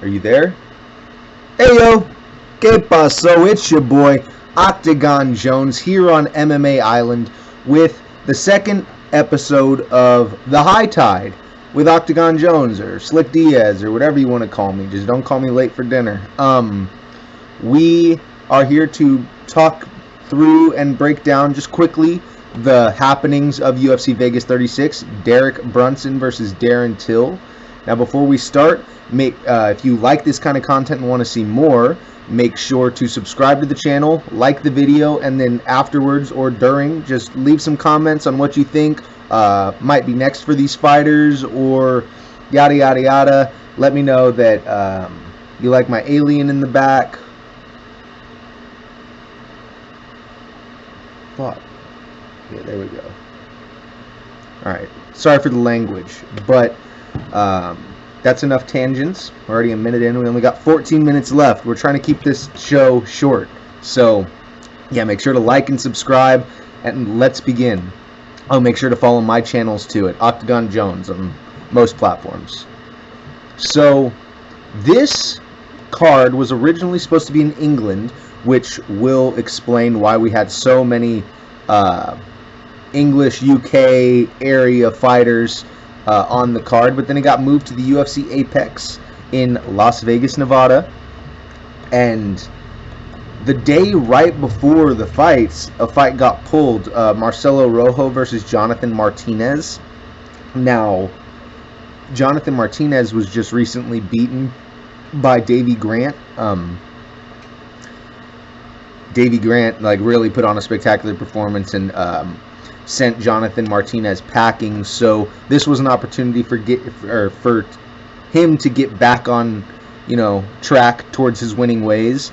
Are you there? Hey yo, que paso? It's your boy Octagon Jones here on MMA Island with the second episode of The High Tide with Octagon Jones or Slick Diaz or whatever you want to call me. Just don't call me late for dinner. We are here to talk through and break down just quickly the happenings of UFC Vegas 36, Derek Brunson versus Darren Till. Now, before we start, if you like this kind of content and want to see more, make sure to subscribe to the channel, like the video, and then afterwards or during, just leave some comments on what you think might be next for these fighters or yada yada yada. Let me know that you like my alien in the back. Fuck. Yeah, there we go. Alright, sorry for the language, but that's enough tangents. We're already a minute in. We only got 14 minutes left. We're trying to keep this show short. So, yeah, make sure to like and subscribe, and let's begin. Oh, make sure to follow my channels too at Octagon Jones on most platforms. So, this card was originally supposed to be in England, which will explain why we had so many English UK area fighters on the card, but then it got moved to the UFC Apex in Las Vegas, Nevada, and the day right before the fights, a fight got pulled, Marcelo Rojo versus Jonathan Martinez. Now, Jonathan Martinez was just recently beaten by Davy Grant. Davy Grant really put on a spectacular performance and sent Jonathan Martinez packing. So this was an opportunity for him to get back on, track towards his winning ways.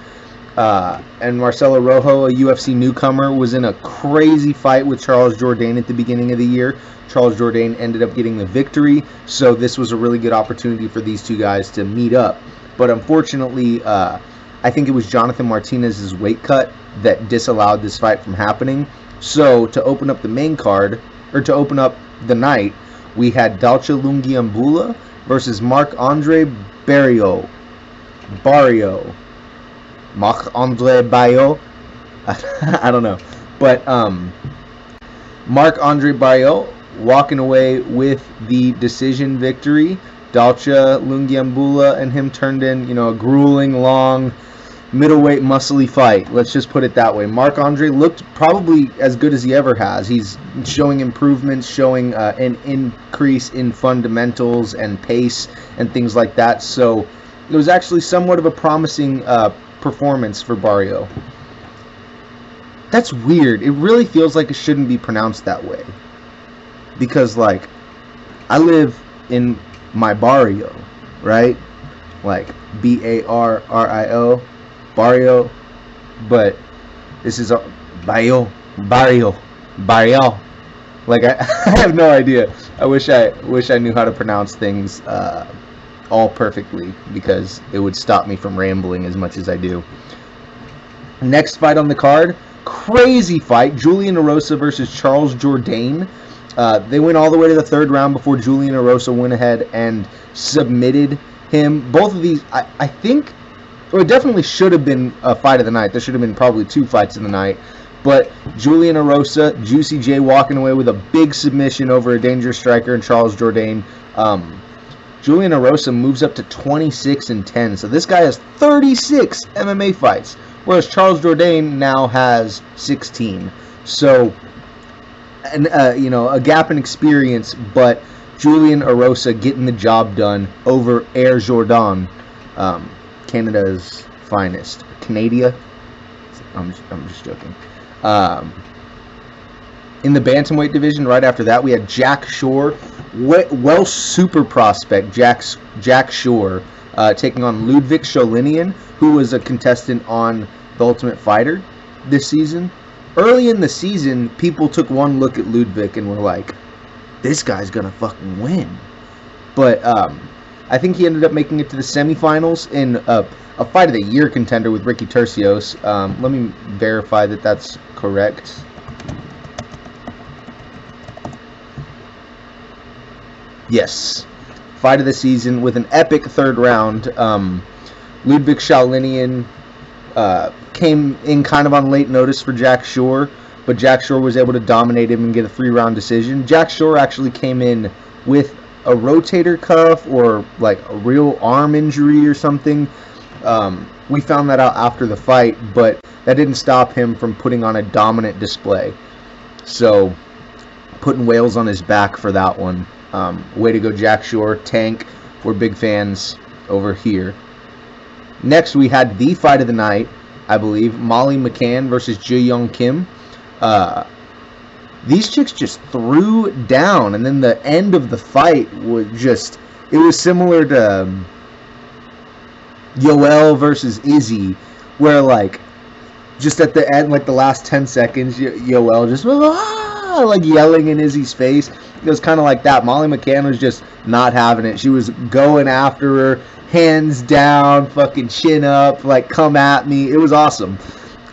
And Marcelo Rojo, a UFC newcomer, was in a crazy fight with Charles Jourdain at the beginning of the year. Charles Jourdain ended up getting the victory, so this was a really good opportunity for these two guys to meet up. But unfortunately, I think it was Jonathan Martinez's weight cut that disallowed this fight from happening. So to open up the main card, or to open up the night, we had Dalcha Lungiambula versus Marc-Andre Barrio. Marc-Andre Barrio? I don't know. But Marc-Andre Barrio walking away with the decision victory. Dalcha Lungiambula and him turned in, a grueling, long, middleweight, muscly fight. Let's just put it that way. Marc-Andre looked probably as good as he ever has. He's showing improvements, showing an increase in fundamentals and pace and things like that. So it was actually somewhat of a promising performance for Barrio. That's weird. It really feels like it shouldn't be pronounced that way. Because, I live in my barrio, right? Barrio, barrio, but this is barrio. I have no idea. I wish I knew how to pronounce things all perfectly, because it would stop me from rambling as much as I do. Next fight on the card, crazy fight, Julian Nerosa versus Charles Jourdain. They went all the way to the third round before Julian Nerosa went ahead and submitted him. Both of these, I think, or it definitely should have been a fight of the night. There should have been probably two fights of the night. But Julian Nerosa, Juicy J walking away with a big submission over a dangerous striker in Charles Jourdain. Julian Nerosa moves up to 26-10. So this guy has 36 MMA fights, whereas Charles Jourdain now has 16. So, and a gap in experience, but Julian Nerosa getting the job done over Jourdain, Canada's finest. Canada? I'm just joking. In the bantamweight division, right after that, we had Jack Shore, super prospect Jack Shore, taking on Ludwig Sholinian, who was a contestant on The Ultimate Fighter this season. Early in the season, people took one look at Ludwig and were like, this guy's gonna fucking win. But I think he ended up making it to the semifinals in a fight of the year contender with Ricky Turcios. Let me verify that that's correct. Yes. fight of the season with an epic third round. Ludwig Shaolinian came in kind of on late notice for Jack Shore, but Jack Shore was able to dominate him and get a 3-round decision. Jack Shore actually came in with a rotator cuff or like a real arm injury or something. We found that out after the fight, but that didn't stop him from putting on a dominant display. So, putting Wales on his back for that one. Way to go, Jack Shore. Tank. We're big fans over here. Next, we had the fight of the night, I believe. Molly McCann versus Ji-Young Kim. These chicks just threw down, and then the end of the fight was just... It was similar to Yoel versus Izzy, where, like, just at the end, like, the last 10 seconds, Yoel just... like yelling in Izzy's face. It was kind of like that. Molly McCann was just not having it. She was going after her, hands down, fucking chin up, like, come at me. It was awesome.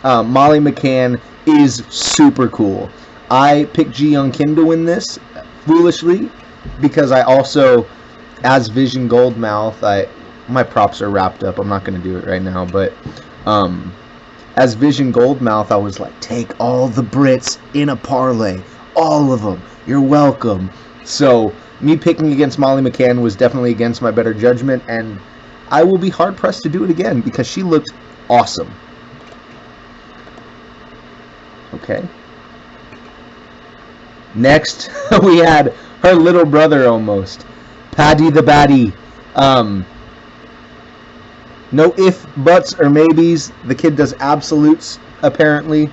Molly McCann is super cool. I picked Ji-Young Kim to win this, foolishly, because I also, as Vision Goldmouth, my props are wrapped up. I'm not going to do it right now, but as Vision Goldmouth, I was like, take all the Brits in a parlay. All of them. You're welcome. So, me picking against Molly McCann was definitely against my better judgment, and I will be hard-pressed to do it again because she looked awesome. Okay. Next, we had her little brother almost. Paddy the Baddie. No ifs, buts, or maybes. The kid does absolutes, apparently.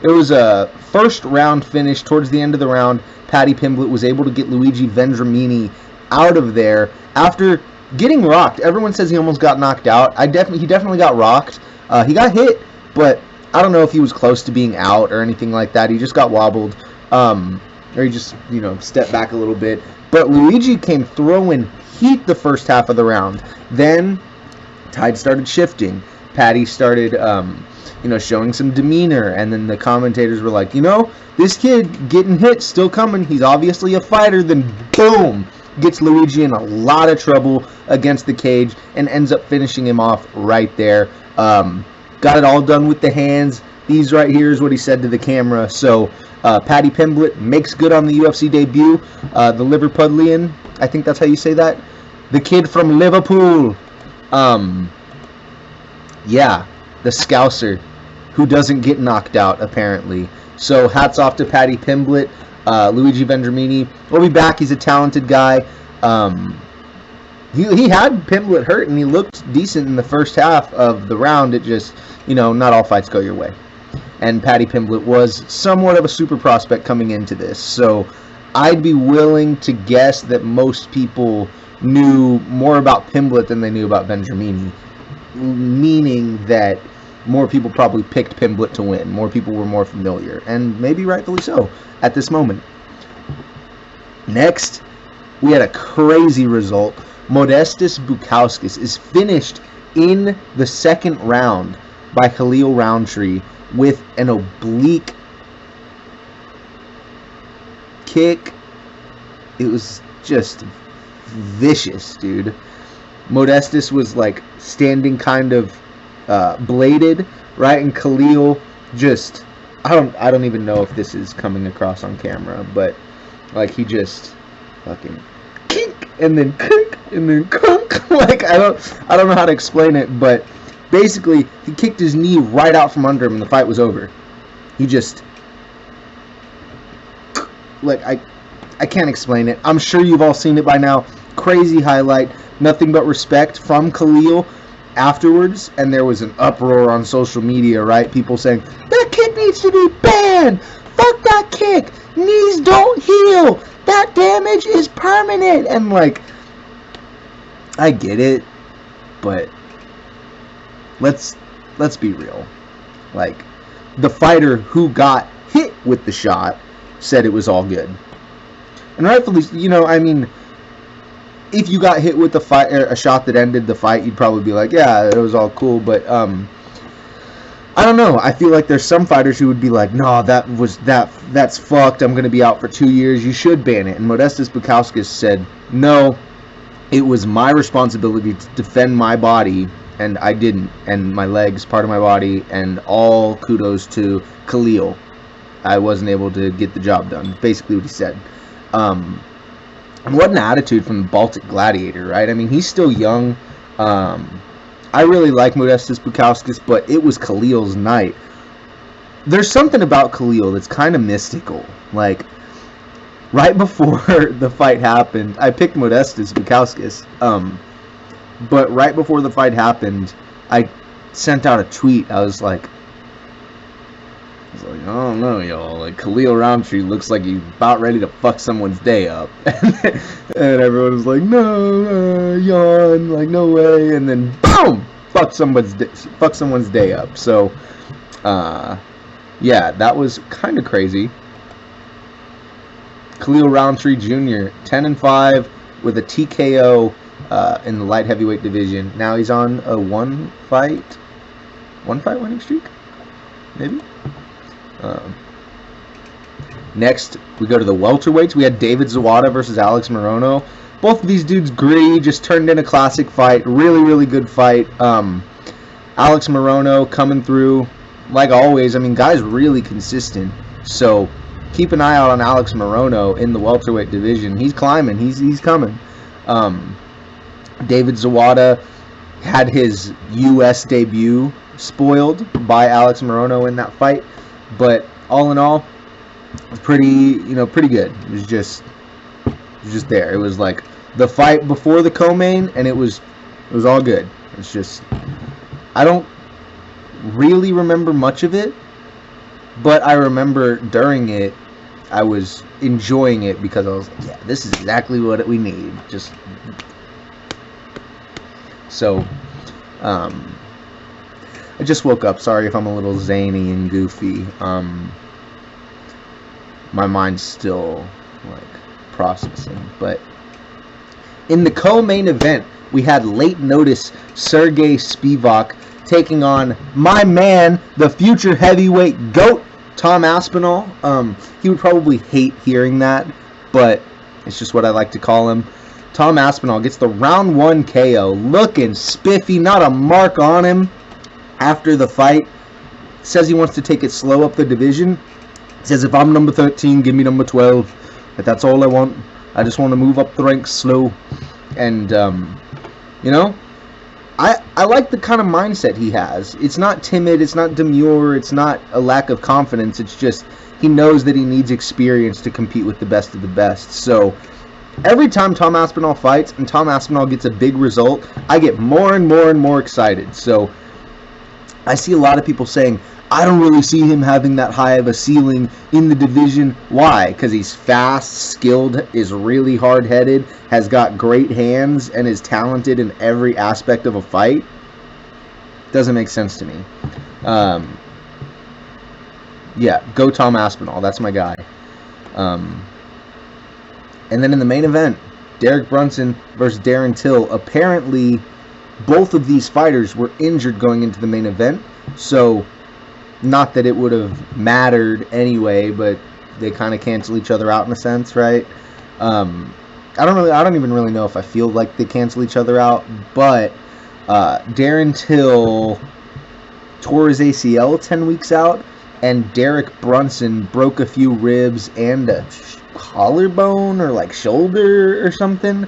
It was a first round finish. Towards the end of the round, Paddy Pimblett was able to get Luigi Vendramini out of there after getting rocked. Everyone says he almost got knocked out. He definitely got rocked. He got hit, but I don't know if he was close to being out or anything like that. He just got wobbled. Or he just, stepped back a little bit. But Luigi came throwing heat the first half of the round. Then, tide started shifting. Paddy started, showing some demeanor. And then the commentators were like, this kid getting hit, still coming. He's obviously a fighter. Then, boom, gets Luigi in a lot of trouble against the cage and ends up finishing him off right there. Got it all done with the hands. These right here is what he said to the camera. So, Paddy Pimblett makes good on the UFC debut. The Liverpudlian, I think that's how you say that. The kid from Liverpool. Yeah, the Scouser, who doesn't get knocked out, apparently. So, hats off to Paddy Pimblett. Luigi Vendramini will be back. He's a talented guy. He had Pimblett hurt, and he looked decent in the first half of the round. It just, not all fights go your way. And Paddy Pimblett was somewhat of a super prospect coming into this. So I'd be willing to guess that most people knew more about Pimblett than they knew about Vendramini. Meaning that more people probably picked Pimblett to win. More people were more familiar. And maybe rightfully so at this moment. Next, we had a crazy result. Modestas Bukauskas is finished in the second round by Khalil Roundtree with an oblique kick. It was just vicious, dude. Modestas was like standing kind of bladed, right? And Khalil just, I don't even know if this is coming across on camera, but like he just fucking kink and then kink and then kunk. Like I don't know how to explain it, but basically, he kicked his knee right out from under him and the fight was over. He just... Like, I can't explain it. I'm sure you've all seen it by now. Crazy highlight. Nothing but respect from Khalil afterwards. And there was an uproar on social media, right? People saying, that kick needs to be banned! Fuck that kick! Knees don't heal! That damage is permanent! And, like, I get it, but... Let's be real. Like, the fighter who got hit with the shot said it was all good. And rightfully, if you got hit with a shot that ended the fight, you'd probably be like, yeah, it was all cool. But I don't know. I feel like there's some fighters who would be like, no, that's fucked. I'm going to be out for 2 years. You should ban it. And Modestas Bukauskas said, no, it was my responsibility to defend my body, and I didn't, and my legs, part of my body, and all kudos to Khalil. I wasn't able to get the job done, basically what he said. And what an attitude from the Baltic Gladiator, right? I mean, he's still young. I really like Modestas Bukauskas, but it was Khalil's night. There's something about Khalil that's kind of mystical. Like, right before the fight happened, I picked Modestas Bukauskas, but right before the fight happened, I sent out a tweet. I was like, I don't know, y'all. Like, Khalil Roundtree looks like he's about ready to fuck someone's day up. And everyone was like, no, yawn, like, no way. And then, boom, fuck someone's day up. So, yeah, that was kind of crazy. Khalil Roundtree Jr., 10-5 with a TKO in the light heavyweight division. Now he's on a one fight winning streak, maybe. Next, we go to the welterweights. We had David Zawada versus Alex Morono. Both of these dudes gritty, just turned in a classic fight. Really, really good fight. Alex Morono coming through, like always. I mean, guy's really consistent. So keep an eye out on Alex Morono in the welterweight division. He's climbing. He's coming. David Zawada had his U.S. debut spoiled by Alex Morono in that fight. But all in all, pretty good. It was just there. It was like the fight before the co-main, and it was all good. It's just, I don't really remember much of it, but I remember during it, I was enjoying it because I was like, yeah, this is exactly what we need. Just so, I just woke up. Sorry if I'm a little zany and goofy. My mind's still like processing. But in the co-main event, we had late notice Sergey Spivak taking on my man, the future heavyweight GOAT, Tom Aspinall. He would probably hate hearing that, but it's just what I like to call him. Tom Aspinall gets the round 1 KO, looking spiffy, not a mark on him. After the fight, says he wants to take it slow up the division. Says, if I'm number 13, give me number 12. But that's all I want. I just want to move up the ranks slow. And, I like the kind of mindset he has. It's not timid. It's not demure. It's not a lack of confidence. It's just he knows that he needs experience to compete with the best of the best. So every time Tom Aspinall fights and Tom Aspinall gets a big result, I get more and more and more excited. So I see a lot of people saying, I don't really see him having that high of a ceiling in the division. Why? Because he's fast, skilled, is really hard-headed, has got great hands, and is talented in every aspect of a fight? Doesn't make sense to me. Yeah, go Tom Aspinall. That's my guy. And then in the main event, Derek Brunson versus Darren Till. Apparently, both of these fighters were injured going into the main event, so not that it would have mattered anyway, but they kind of cancel each other out in a sense, right? I don't even really know if I feel like they cancel each other out, but Darren Till tore his ACL 10 weeks out, and Derek Brunson broke a few ribs and a collarbone or like shoulder or something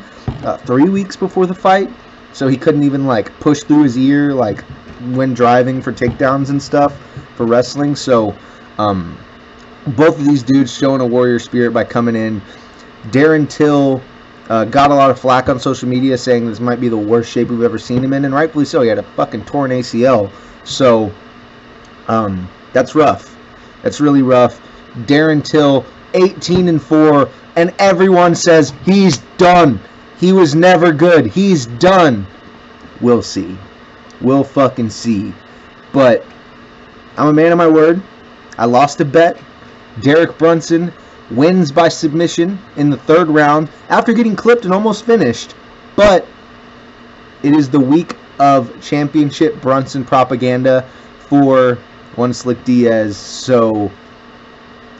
3 weeks before the fight. So he couldn't even like push through his ear like when driving for takedowns and stuff for wrestling. So both of these dudes showing a warrior spirit by coming in. Darren Till got a lot of flack on social media saying this might be the worst shape we've ever seen him in, and rightfully so. He had a fucking torn ACL. So that's rough. That's really rough. Darren Till 18-4, and everyone says he's done. He was never good. He's done. We'll see. We'll fucking see. But I'm a man of my word. I lost a bet. Derek Brunson wins by submission in the third round after getting clipped and almost finished. But it is the week of championship Brunson propaganda for One Slick Diaz. So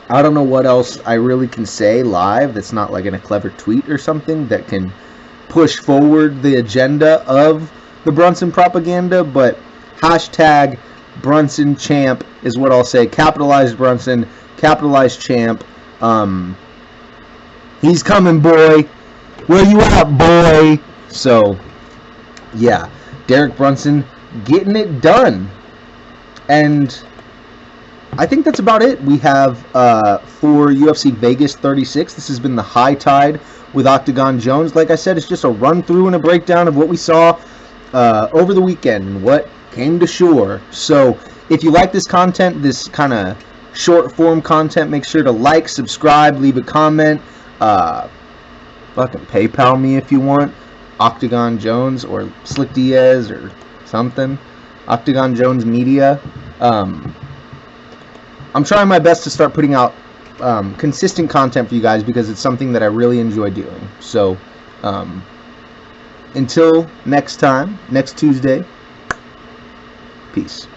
I don't know what else I really can say live that's not like in a clever tweet or something that can push forward the agenda of the Brunson propaganda, but hashtag Brunson champ is what I'll say. Capitalized Brunson, capitalized champ. He's coming, boy. Where you at, boy? So, yeah, Derek Brunson getting it done. And I think that's about it. We have for UFC Vegas 36. This has been the High Tide with Octagon Jones. Like I said, it's just a run through and a breakdown of what we saw over the weekend and what came to shore. So if you like this content, this kind of short form content, make sure to like, subscribe, leave a comment. Fucking PayPal me if you want. Octagon Jones or Slick Diaz or something. Octagon Jones Media. I'm trying my best to start putting out consistent content for you guys because it's something that I really enjoy doing. So, until next time, next Tuesday, peace.